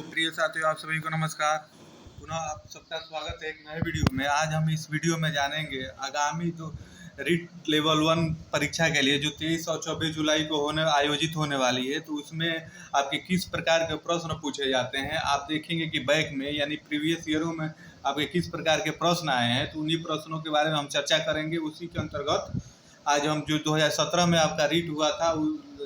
तो प्रिय साथियों, आप सभी को नमस्कार। पुनः आप सबका स्वागत है एक नए वीडियो में। आज हम इस वीडियो में जानेंगे आगामी जो रीट लेवल 1 परीक्षा के लिए जो 23 और 24 जुलाई को आयोजित होने वाली है, तो उसमें आपके किस प्रकार के प्रश्न पूछे जाते हैं। आप देखेंगे कि बैक में यानी प्रीवियस ईयरों में आपके किस प्रकार के प्रश्न आए हैं, तो उन्हीं प्रश्नों के बारे में हम चर्चा करेंगे। उसी के अंतर्गत आज हम जो 2017 में आपका रीट हुआ था,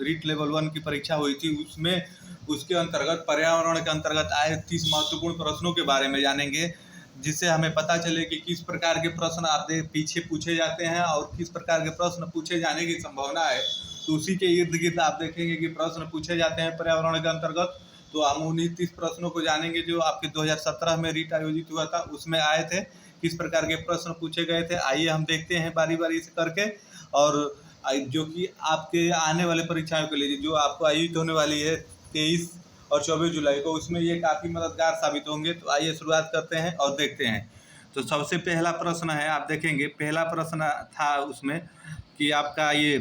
रीट लेवल 1 की परीक्षा हुई थी, उसमें उसके अंतर्गत पर्यावरण के अंतर्गत आए 30 महत्वपूर्ण प्रश्नों के बारे में जानेंगे, जिससे हमें पता चले कि किस प्रकार के प्रश्न आप पीछे पूछे जाते हैं और किस प्रकार के प्रश्न पूछे जाने की संभावना है। तो उसी के इर्द गिर्द आप देखेंगे कि प्रश्न पूछे जाते हैं पर्यावरण के अंतर्गत। तो हम उन्हीं 30 प्रश्नों को जानेंगे जो आपके 2017 में रीट आयोजित हुआ था उसमें आए थे, किस प्रकार के प्रश्न पूछे गए थे। आइए हम देखते हैं बारी बारी से करके, और जो कि आपके आने वाले परीक्षाओं के लिए जो आपको आयोजित होने वाली है 23 और 24 जुलाई को, उसमें ये काफ़ी मददगार साबित होंगे। तो आइए शुरुआत करते हैं और देखते हैं। तो सबसे पहला प्रश्न है, आप देखेंगे पहला प्रश्न था उसमें कि आपका ये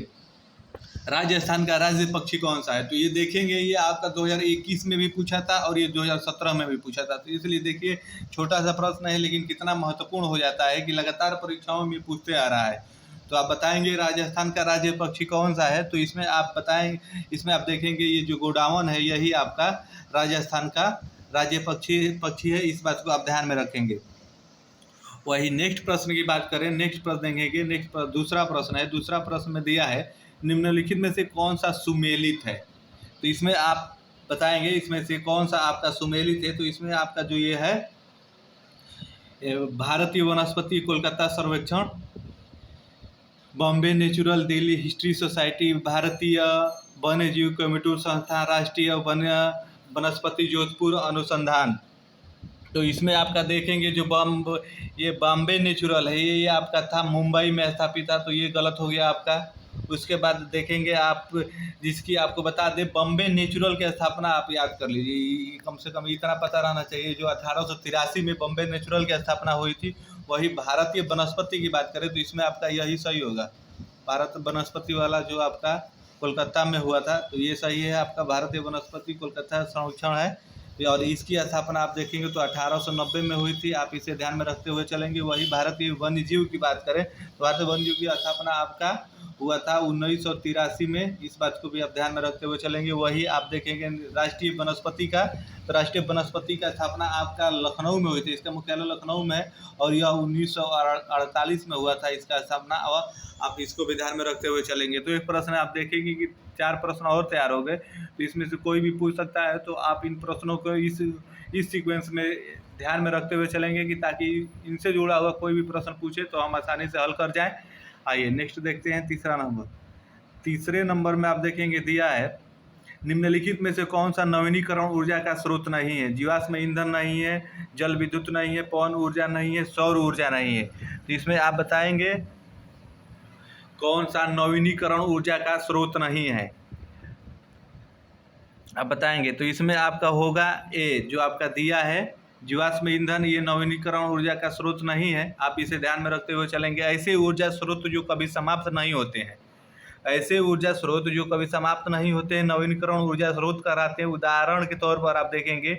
राजस्थान का राज्य पक्षी कौन सा है। तो ये देखेंगे ये आपका 2021 में भी पूछा था और ये 2017 में भी पूछा था। तो इसलिए देखिए छोटा सा प्रश्न है लेकिन कितना महत्वपूर्ण हो जाता है कि लगातार परीक्षाओं में पूछते आ रहा है। तो आप बताएंगे राजस्थान का राज्य पक्षी कौन सा है। तो इसमें आप बताएं, इसमें आप देखेंगे ये जो गोडावन है यही आपका राजस्थान का राज्य पक्षी है। इस बात को आप ध्यान में रखेंगे। वही नेक्स्ट प्रश्न की बात करें, नेक्स्ट प्रश्न देखेंगे। दूसरा प्रश्न है, दूसरा प्रश्न में दिया है निम्नलिखित में से कौन सा सुमेलित है। तो इसमें आप बताएंगे इसमें से कौन सा आपका सुमेलित है। तो इसमें आपका जो ये है भारतीय वनस्पति कोलकाता सर्वेक्षण, Bombay natural, Delhi history society, भारतीय वन्य जीव कमेटी संस्थान, राष्ट्रीय वन्य वनस्पति जोधपुर अनुसंधान। तो इसमें आपका देखेंगे जो ये बॉम्बे नेचुरल है ये आपका था मुंबई में स्थापित था, तो ये गलत हो गया आपका। उसके बाद देखेंगे आप जिसकी आपको बता दें बॉम्बे नेचुरल की स्थापना आप याद कर लीजिए, कम से कम इतना पता रहना चाहिए। जो 1883 में बॉम्बे नेचुरल की स्थापना हुई थी, वही भारतीय वनस्पति की बात करें तो इसमें आपका यही सही होगा। भारत वनस्पति वाला जो आपका कोलकाता में हुआ था, तो ये सही है आपका भारतीय वनस्पति कोलकाता संरक्षण है। और इसकी स्थापना आप देखेंगे तो 1890 में हुई थी। आप इसे ध्यान में रखते हुए चलेंगे। वही भारतीय वन्य जीव की बात करें तो भारतीय वन्य जीव की स्थापना आपका हुआ था 1983 में। इस बात को भी आप ध्यान में रखते हुए चलेंगे। वही आप देखेंगे राष्ट्रीय वनस्पति का, तो राष्ट्रीय वनस्पति का स्थापना आपका लखनऊ में हुई थी। इसका मुख्यालय लखनऊ में है और यह 1948 में हुआ था इसका स्थापना। और आप इसको भी ध्यान में रखते हुए चलेंगे। तो एक प्रश्न आप देखेंगे कि 4 प्रश्न और तैयार हो गए, तो इसमें से कोई भी पूछ सकता है। तो आप इन प्रश्नों को इस सीक्वेंस में ध्यान में रखते हुए चलेंगे कि ताकि इनसे जुड़ा हुआ कोई भी प्रश्न पूछे तो हम आसानी से हल कर जाएं। आइए नेक्स्ट देखते हैं तीसरा नंबर। तीसरे नंबर में आप देखेंगे दिया है निम्नलिखित में से कौन सा नवीनीकरण ऊर्जा का स्रोत नहीं है। जीवाश्म ईंधन नहीं है, जल विद्युत नहीं है, पवन ऊर्जा नहीं है, सौर ऊर्जा नहीं है। तो इसमें आप बताएंगे कौन सा नवीनीकरण ऊर्जा का स्रोत नहीं है, आप बताएंगे। तो इसमें आपका होगा ए, जो आपका दिया है जीवाश्म ईंधन, ये नवीनीकरण ऊर्जा का स्रोत नहीं है। आप इसे ध्यान में रखते हुए चलेंगे। ऐसे ऊर्जा स्रोत जो कभी समाप्त नहीं होते हैं, ऐसे ऊर्जा स्रोत जो कभी समाप्त नहीं होते हैं नवीनीकरण ऊर्जा स्रोत कहलाते हैं। उदाहरण के तौर पर आप देखेंगे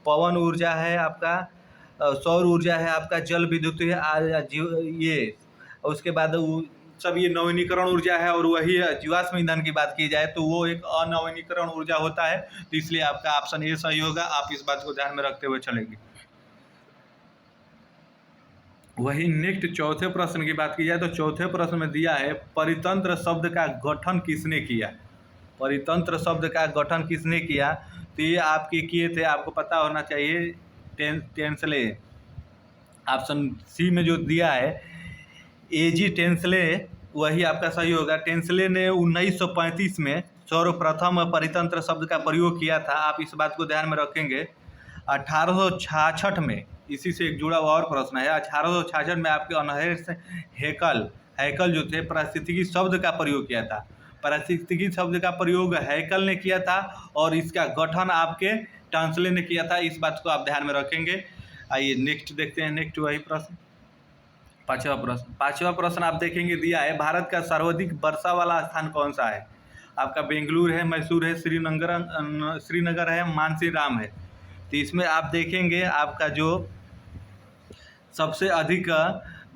पवन ऊर्जा है आपका, सौर ऊर्जा है आपका, जल विद्युत है, ये उसके बाद सब ये नवीनीकरण ऊर्जा है। और वही जीवाश्म ईंधन की बात की जाए तो वो एक अनवीनीकरण ऊर्जा होता है। तो इसलिए आपका ऑप्शन ए सही होगा। आप इस बात को ध्यान में रखते हुए चलेंगे। वही नेक्स्ट चौथे प्रश्न की बात की जाए तो चौथे प्रश्न में दिया है परितंत्र शब्द का गठन किसने किया। परितंत्र शब्द का गठन किसने किया। तो ये आपके किए थे, आपको पता होना चाहिए, टेंसले। ऑप्शन सी में जो दिया है एजी टेंसले, वही आपका सही होगा। टेंसले ने 1935 में सर्वप्रथम परितंत्र शब्द का प्रयोग किया था। आप इस बात को ध्यान में रखेंगे। 1866 में, इसी से एक जुड़ा हुआ और प्रश्न है, 1866 में आपके अनहेर्स हैकल जो थे पारिस्थितिकी शब्द का प्रयोग किया था। पारिस्थितिकी शब्द का प्रयोग हैकल ने किया था और इसका गठन आपके टेंसले ने किया था। इस बात को आप ध्यान में रखेंगे। आइए नेक्स्ट देखते हैं। नेक्स्ट वही प्रश्न पांचवा प्रश्न आप देखेंगे दिया है भारत का सर्वाधिक वर्षा वाला स्थान कौन सा है। आपका बेंगलुरु है, मैसूर है, श्रीनगर है, मानसीराम है। तो इसमें आप देखेंगे आपका जो सबसे अधिक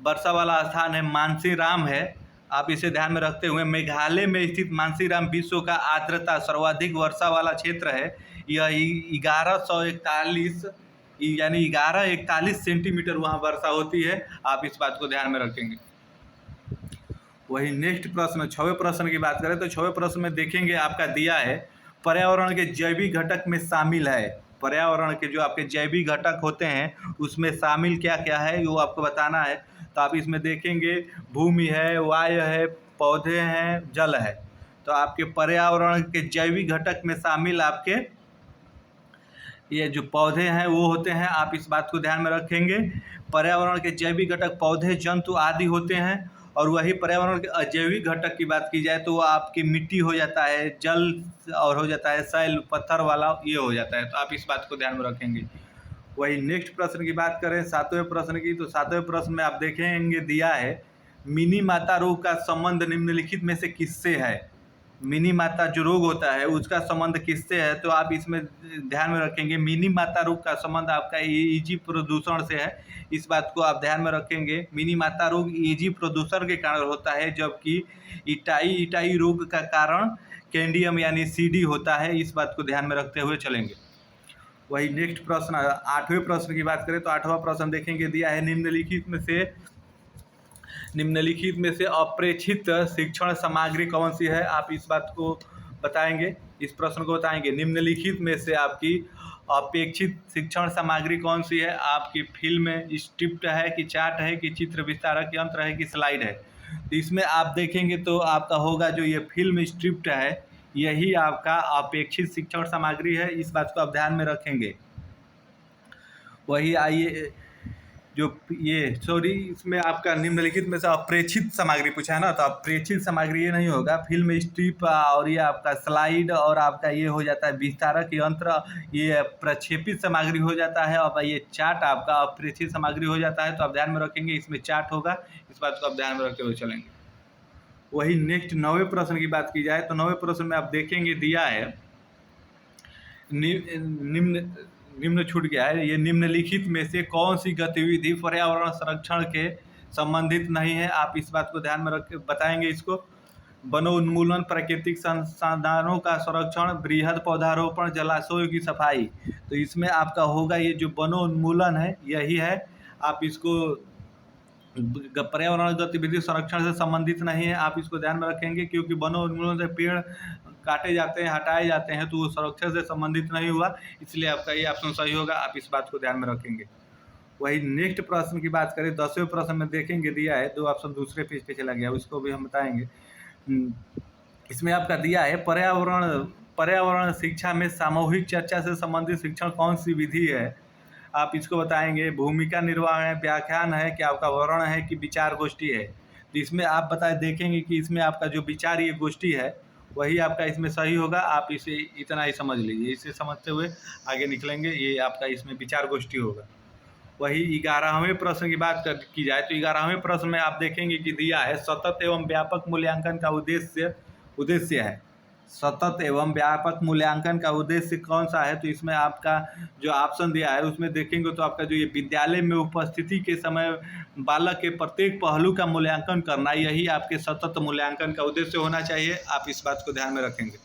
वर्षा वाला स्थान है मानसीराम है। आप इसे ध्यान में रखते हुए मेघालय में स्थित मानसीराम विश्व का आर्द्रता सर्वाधिक वर्षा वाला क्षेत्र है। यह 1141 यानी 1141 सेंटीमीटर वहाँ वर्षा होती है। आप इस बात को ध्यान में रखेंगे। वही नेक्स्ट प्रश्न 6वें प्रश्न की बात करें तो 6वें प्रश्न में देखेंगे आपका दिया है पर्यावरण के जैविक घटक में शामिल है। पर्यावरण के जो आपके जैविक घटक होते हैं उसमें शामिल क्या क्या है वो आपको बताना है। तो आप इसमें देखेंगे भूमि है, वायु है, पौधे हैं, जल है। तो आपके पर्यावरण के जैविक घटक में शामिल आपके ये जो पौधे हैं वो होते हैं। आप इस बात को ध्यान में रखेंगे। पर्यावरण के जैविक घटक पौधे, जंतु आदि होते हैं। और वही पर्यावरण के अजैविक घटक की बात की जाए तो वो आपकी मिट्टी हो जाता है, जल और हो जाता है सैल, पत्थर वाला ये हो जाता है। तो आप इस बात को ध्यान में रखेंगे। वही नेक्स्ट प्रश्न की बात करें 7वें प्रश्न की, तो 7वें प्रश्न में आप देखेंगे दिया है मिनी माता रोग का संबंध निम्नलिखित में से किससे है। मिनी माता जो रोग होता है उसका संबंध किससे है। तो आप इसमें ध्यान में रखेंगे मिनी माता रोग का संबंध आपका ईजी प्रदूषण से है। इस बात को आप ध्यान में रखेंगे। मिनी माता रोग ईजी प्रदूषण के कारण होता है, जबकि इटाई रोग का कारण कैंडियम यानी सीडी होता है। इस बात को ध्यान में रखते हुए चलेंगे। वही नेक्स्ट प्रश्न 8वें प्रश्न की बात करें तो 8वां प्रश्न देखेंगे दिया है निम्नलिखित में से अप्रेक्षित शिक्षण सामग्री कौन सी है। आप इस बात को बताएंगे, इस प्रश्न को बताएंगे। निम्नलिखित में से आपकी अपेक्षित शिक्षण सामग्री कौन सी है। आपकी फिल्म स्क्रिप्ट है कि चार्ट है कि चित्र विस्तारक यंत्र है कि स्लाइड है। तो इसमें आप देखेंगे तो आपका होगा जो ये फिल्म स्क्रिप्ट है यही आपका अपेक्षित शिक्षण सामग्री है। इस बात को आप ध्यान में रखेंगे। वही आइए जो इसमें आपका निम्नलिखित में से अप्रेक्षित सामग्री पूछा है ना, तो अप्रेक्षित सामग्री ये नहीं होगा। फिल्म स्ट्रिप और ये आपका स्लाइड और आपका ये हो जाता है विस्तारक यंत्र, ये प्रक्षेपित सामग्री हो जाता है। और ये चार्ट आपका अप्रेक्षित सामग्री हो जाता है। तो आप ध्यान में रखेंगे इसमें चार्ट होगा। इस बात को आप ध्यान में रखते हुए चलेंगे। वही नेक्स्ट 9वें प्रश्न की बात की जाए तो 9वें प्रश्न में आप देखेंगे दिया है निम्न छूट गया है। ये निम्नलिखित में से कौन सी गतिविधि पर्यावरण संरक्षण के संबंधित नहीं है। आप इस बात को ध्यान में रख बताएंगे इसको। वनोन्मूलन, प्राकृतिक संसाधनों का संरक्षण, बृहद पौधारोपण, जलाशयों की सफाई। तो इसमें आपका होगा ये जो वनोन्मूलन है यही है। आप इसको पर्यावरण गतिविधि संरक्षण से संबंधित नहीं है। आप इसको ध्यान में रखेंगे क्योंकि वनोन्मूलन से पेड़ काटे जाते हैं, हटाए जाते हैं, तो वो संरक्षण से संबंधित नहीं हुआ, इसलिए आपका ये ऑप्शन सही होगा। आप इस बात को ध्यान में रखेंगे। वही नेक्स्ट प्रश्न की बात करें 10वें प्रश्न में देखेंगे दिया है 2 ऑप्शन दूसरे पेज पे चला गया, उसको भी हम बताएंगे। इसमें आपका दिया है पर्यावरण शिक्षा में सामूहिक चर्चा से संबंधित शिक्षण कौन सी विधि है। आप इसको बताएंगे। भूमिका निर्वाह है, व्याख्यान है कि आपका वर्णन है कि विचार गोष्ठी है। तो इसमें आप देखेंगे कि इसमें आपका जो विचार ये गोष्ठी है वही आपका इसमें सही होगा। आप इसे इतना ही समझ लीजिए। इसे समझते हुए आगे निकलेंगे। ये आपका इसमें विचार गोष्ठी होगा। वही 11वें प्रश्न की बात की जाए तो 11वें प्रश्न में आप देखेंगे कि दिया है सतत एवं व्यापक मूल्यांकन का उद्देश्य है। सतत एवं व्यापक मूल्यांकन का उद्देश्य कौन सा है। तो इसमें आपका जो ऑप्शन दिया है उसमें देखेंगे तो आपका जो ये विद्यालय में उपस्थिति के समय बालक के प्रत्येक पहलू का मूल्यांकन करना, यही आपके सतत मूल्यांकन का उद्देश्य होना चाहिए। आप इस बात को ध्यान में रखेंगे।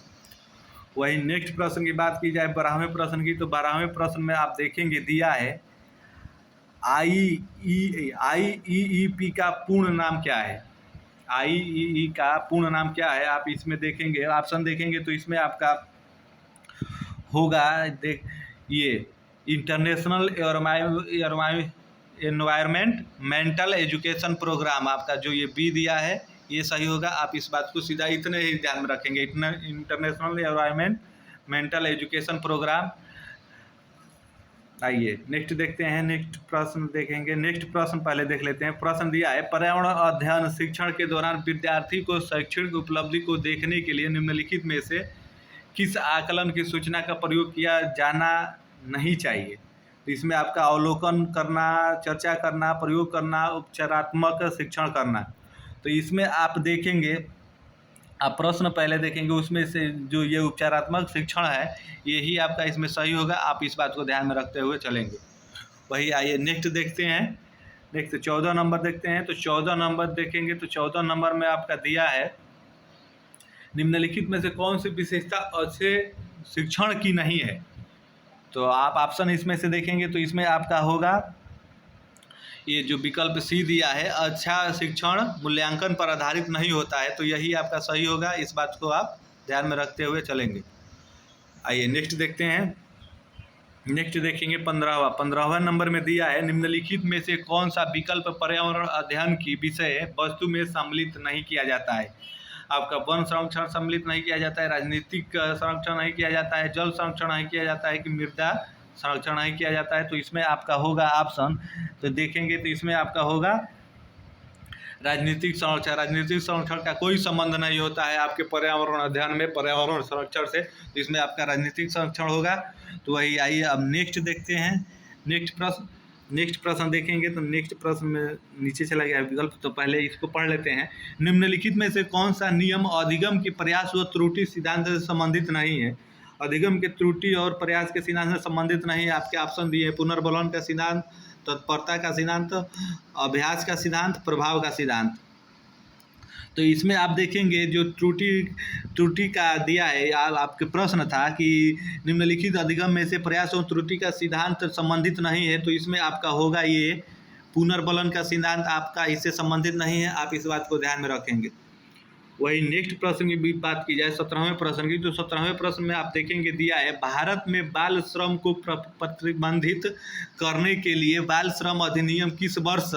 वही नेक्स्ट प्रश्न की बात की जाए 12वें प्रश्न की, तो 12वें प्रश्न में आप देखेंगे दिया है IEEP का पूर्ण नाम क्या है। IEEE का पूर्ण नाम क्या है। आप इसमें देखेंगे ऑप्शन देखेंगे तो इसमें आपका होगा ये international environmental education program. आपका जो ये बी दिया है ये सही होगा। आप इस बात को सीधा इतने ही ध्यान में रखेंगे, international environmental education program. आइए नेक्स्ट देखते हैं। नेक्स्ट प्रश्न देखेंगे। नेक्स्ट प्रश्न पहले देख लेते हैं। प्रश्न दिया है पर्यावरण अध्ययन शिक्षण के दौरान विद्यार्थी को शैक्षणिक उपलब्धि को देखने के लिए निम्नलिखित में से किस आकलन की सूचना का प्रयोग किया जाना नहीं चाहिए। तो इसमें आपका अवलोकन करना, चर्चा करना, प्रयोग करना, उपचारात्मक शिक्षण करना। तो इसमें आप देखेंगे आप प्रश्न पहले देखेंगे, उसमें से जो ये उपचारात्मक शिक्षण है यही आपका इसमें सही होगा। आप इस बात को ध्यान में रखते हुए चलेंगे। वही आइए नेक्स्ट देखते हैं। नेक्स्ट 14 नंबर देखते हैं। तो 14 नंबर देखेंगे तो 14 नंबर में आपका दिया है, निम्नलिखित में से कौन सी विशेषता अच्छे शिक्षण की नहीं है। तो आप ऑप्शन इसमें से देखेंगे तो इसमें आपका होगा ये जो विकल्प सी दिया है, अच्छा शिक्षण मूल्यांकन पर आधारित नहीं होता है, तो यही आपका सही होगा। इस बात को आप ध्यान में रखते हुए चलेंगे। आइए नेक्स्ट देखते हैं। नेक्स्ट देखेंगे 15वां नंबर में दिया है, निम्नलिखित में से कौन सा विकल्प पर्यावरण अध्ययन की विषय वस्तु में सम्मिलित नहीं किया जाता है। आपका वन संरक्षण सम्मिलित नहीं किया जाता है, राजनीतिक संरक्षण नहीं किया जाता है, जल संरक्षण नहीं किया जाता है, कि मृदा संरक्षण नहीं किया जाता है। तो इसमें आपका होगा ऑप्शन, तो देखेंगे तो इसमें आपका होगा राजनीतिक संरक्षण। राजनीतिक संरक्षण का कोई संबंध नहीं होता है आपके पर्यावरण अध्ययन में पर्यावरण संरक्षण से, तो इसमें आपका राजनीतिक संरक्षण होगा। तो वही आइए अब नेक्स्ट देखते हैं। नेक्स्ट प्रश्न देखेंगे तो नेक्स्ट प्रश्न में नीचे चला गया विकल्प, तो पहले इसको पढ़ लेते हैं। निम्नलिखित में से कौन सा नियम अधिगम के प्रयास व त्रुटि सिद्धांत से संबंधित नहीं है। अधिगम के त्रुटि और प्रयास के सिद्धांत से संबंधित नहीं है। आपके ऑप्शन दिए हैं, पुनर्बलन का सिद्धांत, तत्परता का सिद्धांत, अभ्यास का सिद्धांत, प्रभाव का सिद्धांत। तो इसमें आप देखेंगे जो त्रुटि का दिया है, आपके प्रश्न था कि निम्नलिखित अधिगम में से प्रयास और त्रुटि का सिद्धांत संबंधित नहीं है, तो इसमें आपका होगा ये पुनर्बलन का सिद्धांत आपका इससे संबंधित नहीं है। आप इस बात को ध्यान में रखेंगे। वही नेक्स्ट प्रश्न की भी बात की जाए 17वें प्रश्न की, तो 17वें प्रश्न में आप देखेंगे दिया है, भारत में बाल श्रम को प्रतिबंधित करने के लिए बाल श्रम अधिनियम किस वर्ष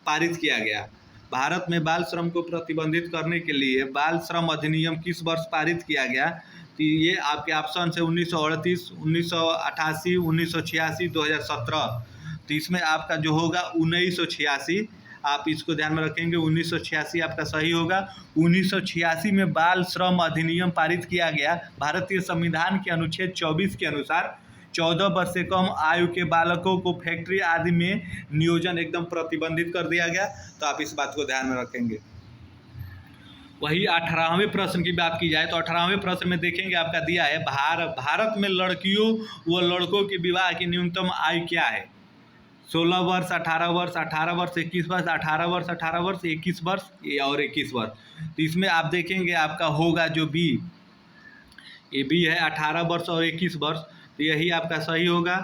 पारित किया गया। भारत में बाल श्रम को प्रतिबंधित करने के लिए बाल श्रम अधिनियम किस वर्ष पारित किया गया। तो ये आपके ऑप्शन है 1938, 1988, 1986, 2017। तो इसमें आपका जो होगा 1986, आप इसको ध्यान में रखेंगे। 1986 आपका सही होगा। 1986 में बाल श्रम अधिनियम पारित किया गया। भारतीय संविधान के अनुच्छेद 24 के अनुसार 14 वर्ष से कम आयु के बालकों को फैक्ट्री आदि में नियोजन एकदम प्रतिबंधित कर दिया गया। तो आप इस बात को ध्यान में रखेंगे। वही 18वें प्रश्न की बात की जाए तो 18वें प्रश्न में देखेंगे आपका दिया है, भारत में लड़कियों व लड़कों के विवाह की न्यूनतम आयु क्या है। 16 वर्ष, 18 वर्ष, 18 वर्ष, 21 वर्ष, 18 वर्ष, 18 वर्ष, 21 वर्ष और 21 वर्ष। तो इसमें आप देखेंगे आपका होगा जो बी, ये बी है 18 वर्ष और 21 वर्ष। तो यही आपका सही होगा।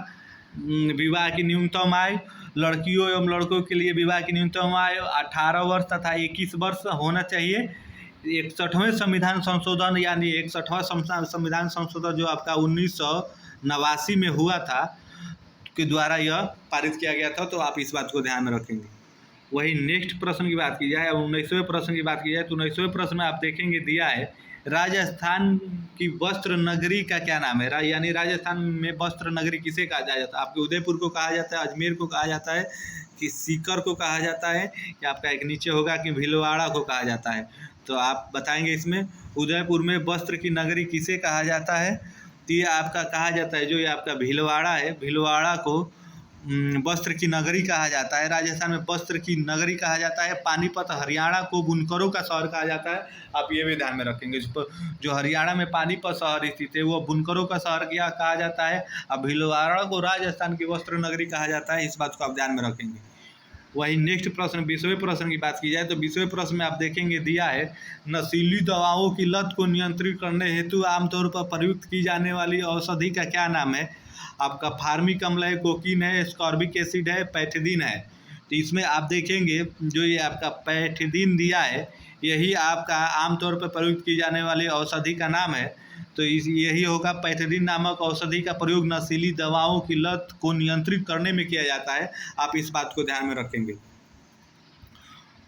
विवाह की न्यूनतम आयु लड़कियों एवं लड़कों के लिए विवाह की न्यूनतम आयु 18 वर्ष तथा 21 वर्ष होना चाहिए। 61वें संविधान संशोधन यानी 61वां संविधान संशोधन जो आपका 1989 में हुआ था के द्वारा यह पारित किया गया था। तो आप इस बात को ध्यान में रखेंगे। वही नेक्स्ट प्रश्न की बात की जाए, 19वें प्रश्न की बात की जाए तो 19वें प्रश्न में आप देखेंगे दिया है, राजस्थान की वस्त्र नगरी का क्या नाम है। यानी राजस्थान में वस्त्र नगरी किसे कहा जाता है। आपके उदयपुर को कहा जाता है, अजमेर को कहा जाता है, कि सीकर को कहा जाता है, या आपका एक नीचे होगा कि भीलवाड़ा को कहा जाता है। तो आप बताएंगे इसमें उदयपुर में वस्त्र की नगरी किसे कहा जाता है। तो ये आपका कहा जाता है जो ये आपका भीलवाड़ा है, भीलवाड़ा को वस्त्र की नगरी कहा जाता है। राजस्थान में वस्त्र की नगरी कहा जाता है। पानीपत हरियाणा को बुनकरों का शहर कहा जाता है। आप ये भी ध्यान में रखेंगे। जो हरियाणा में पानीपत शहर स्थित है वो बुनकरों का शहर क्या कहा जाता है, अब भीलवाड़ा को राजस्थान की वस्त्र नगरी कहा जाता है। इस बात को आप ध्यान में रखेंगे। वही नेक्स्ट प्रश्न 20वें प्रश्न की बात की जाए तो 20वें प्रश्न में आप देखेंगे दिया है, नशीली दवाओं की लत को नियंत्रित करने हेतु आमतौर पर प्रयुक्त की जाने वाली औषधि का क्या नाम है। आपका फार्मिक अम्ल है, कोकीन है, स्कॉर्बिक एसिड है, पैथिडीन है। तो इसमें आप देखेंगे जो ये आपका पैथिडीन दिया है यही आपका आमतौर पर प्रयुक्त की जाने वाली औषधि का नाम है। तो यही होगा, पैथिडीन नामक औषधि का प्रयोग नशीली दवाओं की लत को नियंत्रित करने में किया जाता है। आप इस बात को ध्यान में रखेंगे।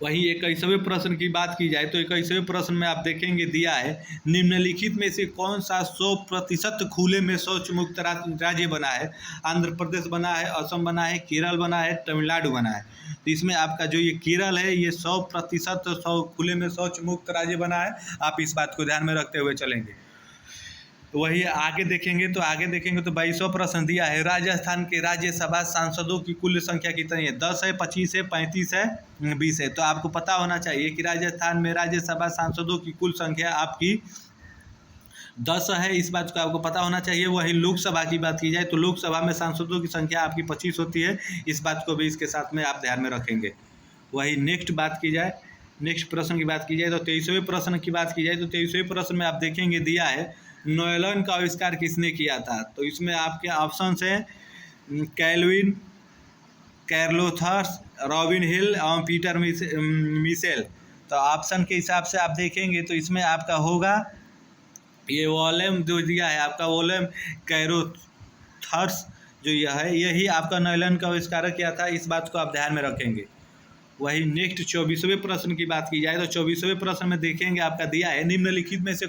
वहीं 21वें प्रश्न की बात की जाए तो 21वें प्रश्न में आप देखेंगे दिया है, निम्नलिखित में से कौन सा 100% खुले में शौच मुक्त राज्य बना है। आंध्र प्रदेश बना है, असम बना है, केरल बना है, तमिलनाडु बना है। तो इसमें आपका जो ये केरल है ये 100% खुले में शौच मुक्त राज्य बना है। आप इस बात को ध्यान में रखते हुए चलेंगे। वही आगे देखेंगे तो 22वां प्रश्न दिया है, राजस्थान के राज्यसभा सांसदों की कुल संख्या कितनी है? 10 है, 25 है, 35 है, 20 है। तो आपको पता होना चाहिए कि राजस्थान में राज्यसभा सांसदों की कुल संख्या आपकी 10 है, इस बात को आपको पता होना चाहिए। वही लोकसभा की बात की जाए तो लोकसभा में सांसदों की संख्या आपकी 25 होती है, इस बात को भी इसके साथ में आप ध्यान में रखेंगे। वही नेक्स्ट प्रश्न की बात की जाए तो 23वें प्रश्न की बात की जाए तो 23वें प्रश्न में आप देखेंगे दिया है, नॉयलन का आविष्कार किसने किया था? तो इसमें आपके ऑप्शन है कैल्विन, कैर्लोथर्स, रॉबिन हिल और पीटर मिशेल। तो ऑप्शन के हिसाब से आप देखेंगे तो इसमें आपका होगा ये वॉलेम जो दिया है आपका वॉलेम कैरोथर्स जो यह है, यही आपका नॉयलन का आविष्कार किया था, इस बात को आप ध्यान में रखेंगे। वही नेक्स्ट 24वें प्रश्न की बात की जाए तो 24वें प्रश्न में देखेंगे आपका दिया है, निम्नलिखित में से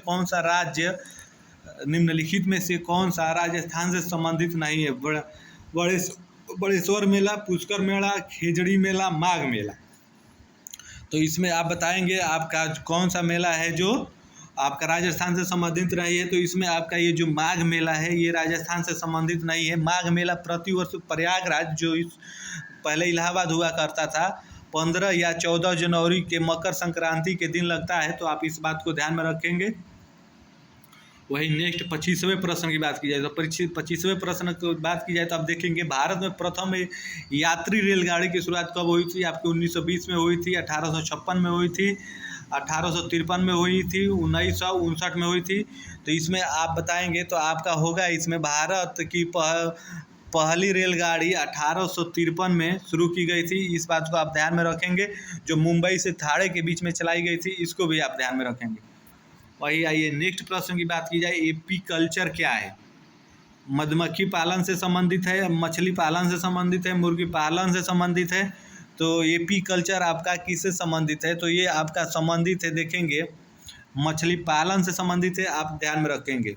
कौन सा राजस्थान से संबंधित नहीं है? बड़ेश्वर मेला, पुष्कर मेला, खेजड़ी मेला, माघ मेला। तो इसमें आप बताएंगे आपका कौन सा मेला है जो आपका राजस्थान से संबंधित नहीं है? तो इसमें आपका ये जो माघ मेला है ये राजस्थान से संबंधित नहीं है। माघ मेला प्रतिवर्ष प्रयागराज जो पहले इलाहाबाद हुआ करता था 15 या 14 जनवरी के मकर संक्रांति के दिन लगता है, तो आप इस बात को ध्यान में रखेंगे। वही नेक्स्ट 25वें प्रश्न की बात की जाए तो 25वें प्रश्न की बात की जाए तो आप देखेंगे भारत में प्रथम यात्री रेलगाड़ी की शुरुआत कब हुई थी? आपकी 1920 में हुई थी, 1856 में हुई थी, 1853 में हुई थी, 1959 में हुई थी। तो इसमें आप बताएंगे तो आपका होगा इसमें भारत की पहली रेलगाड़ी 1853 में शुरू की गई थी, इस बात को आप ध्यान में रखेंगे। जो मुंबई से थाणे के बीच में चलाई गई थी, इसको भी आप ध्यान में रखेंगे। वही आइए नेक्स्ट प्रश्न की बात की जाए, एपी कल्चर क्या है? मधुमक्खी पालन से संबंधित है, मछली पालन से संबंधित है, मुर्गी पालन से संबंधित है। तो एपी कल्चर आपका किससे संबंधित है? तो ये आपका संबंधित है, देखेंगे मछली पालन से संबंधित है, आप ध्यान में रखेंगे।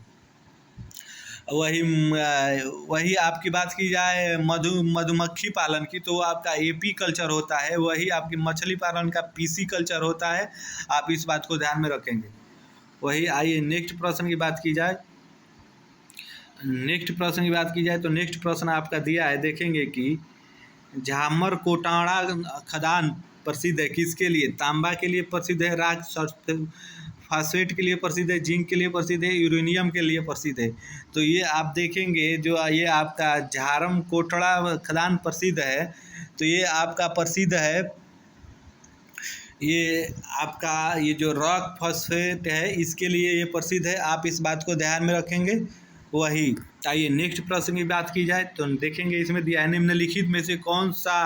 वही आपकी बात की जाए मधुमक्खी पालन की तो आपका एपी कल्चर होता है, वही आपकी मछली पालन का पीसी कल्चर होता है, आप इस बात को ध्यान में रखेंगे। वही आइए नेक्स्ट प्रश्न की बात की जाए तो नेक्स्ट प्रश्न आपका दिया है, देखेंगे कि झामर कोटाड़ा खदान प्रसिद्ध है किसके लिए? तांबा के लिए प्रसिद्ध है, राख फास्फेट के लिए प्रसिद्ध है, जिंक के लिए प्रसिद्ध है, यूरेनियम के लिए प्रसिद्ध है। तो ये आप देखेंगे जो ये आपका झारम कोटड़ा खदान प्रसिद्ध है, तो ये आपका प्रसिद्ध है, ये आपका ये जो रॉक फॉस्फेट है इसके लिए ये प्रसिद्ध है, आप इस बात को ध्यान में रखेंगे। वही आइए नेक्स्ट प्रश्न की बात की जाए तो देखेंगे इसमें दिया है, निम्नलिखित में से कौन सा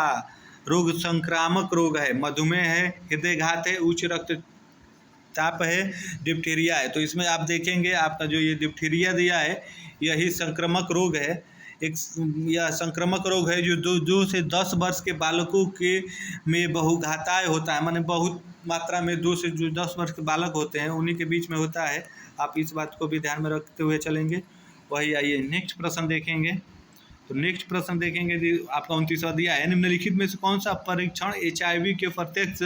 रोग संक्रामक रोग है? मधुमेह है, हृदयघात है, उच्च रक्तचाप है, डिप्थीरिया है। तो इसमें आप देखेंगे आपका जो ये डिप्थीरिया दिया है यही संक्रामक रोग है। यह संक्रामक रोग है जो 2 से 10 वर्ष के बालकों के में बहुघाताय होता है, माने बहुत मात्रा में 2 से 10 वर्ष के बालक होते हैं उन्हीं के बीच में होता है, आप इस बात को भी ध्यान में रखते हुए चलेंगे। वही आइए नेक्स्ट प्रश्न देखेंगे तो नेक्स्ट प्रश्न देखेंगे आपका 29वां दिया है, निम्नलिखित में से कौन सा परीक्षण HIV के प्रत्यक्ष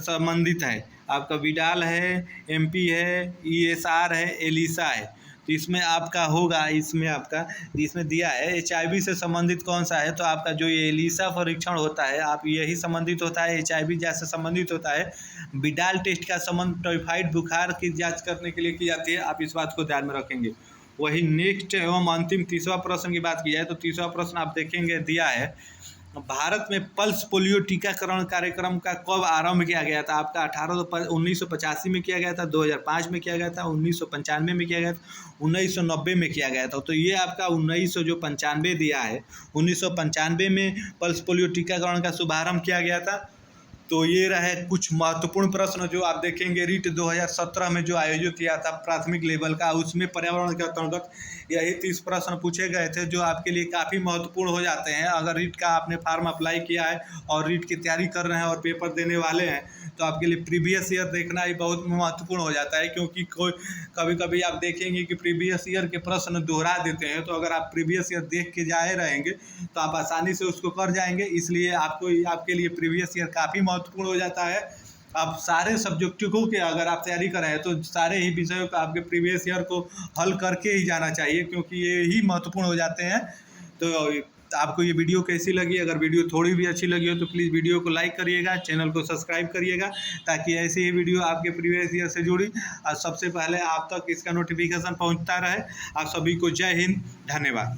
संबंधित है? आपका विडाल है, MP है, ESR है, एलिसा है। तो इसमें आपका होगा इसमें दिया है HIV से संबंधित कौन सा है? तो आपका जो ये एलिसा परीक्षण होता है आप यही संबंधित होता है, HIV जैसे संबंधित होता है। विडाल टेस्ट का संबंध टाइफाइड बुखार की जांच करने के लिए की जाती है, आप इस बात को ध्यान में रखेंगे। वही नेक्स्ट एवं अंतिम 30वां प्रश्न की बात की जाए तो 30वां प्रश्न आप देखेंगे दिया है, भारत में पल्स पोलियो टीकाकरण कार्यक्रम का कब आरंभ किया गया था? आपका 1985 में किया गया था, 2005 में किया गया था, 1995 में किया गया था, 1990 में किया गया था। तो ये आपका 1995 दिया है, 1995 में पल्स पोलियो टीकाकरण का शुभारंभ किया गया था। तो ये रहे कुछ महत्वपूर्ण प्रश्न जो आप देखेंगे रीट 2017 में जो आयोजित किया था प्राथमिक लेवल का, उसमें पर्यावरण के अंतर्गत यही 30 प्रश्न पूछे गए थे जो आपके लिए काफ़ी महत्वपूर्ण हो जाते हैं। अगर रीट का आपने फॉर्म अप्लाई किया है और रीट की तैयारी कर रहे हैं और पेपर देने वाले हैं तो आपके लिए प्रीवियस ईयर देखना ही बहुत महत्वपूर्ण हो जाता है, क्योंकि कभी कभी आप देखेंगे कि प्रीवियस ईयर के प्रश्न दोहरा देते हैं। तो अगर आप प्रीवियस ईयर देख के जाए रहेंगे तो आप आसानी से उसको कर जाएंगे, इसलिए आपके लिए प्रीवियस ईयर काफ़ी महत्वपूर्ण हो जाता है। आप सारे सब्जेक्टों की अगर आप तैयारी कर रहे हैं तो सारे ही विषयों को आपके प्रीवियस ईयर को हल करके ही जाना चाहिए, क्योंकि ये ही महत्वपूर्ण हो जाते हैं। तो आपको ये वीडियो कैसी लगी? अगर वीडियो थोड़ी भी अच्छी लगी हो तो प्लीज़ वीडियो को लाइक करिएगा, चैनल को सब्सक्राइब करिएगा, ताकि ऐसी ही वीडियो आपके प्रीवियस ईयर से जुड़ी और सबसे पहले आप तक इसका नोटिफिकेशन पहुंचता रहे। आप सभी को जय हिंद, धन्यवाद।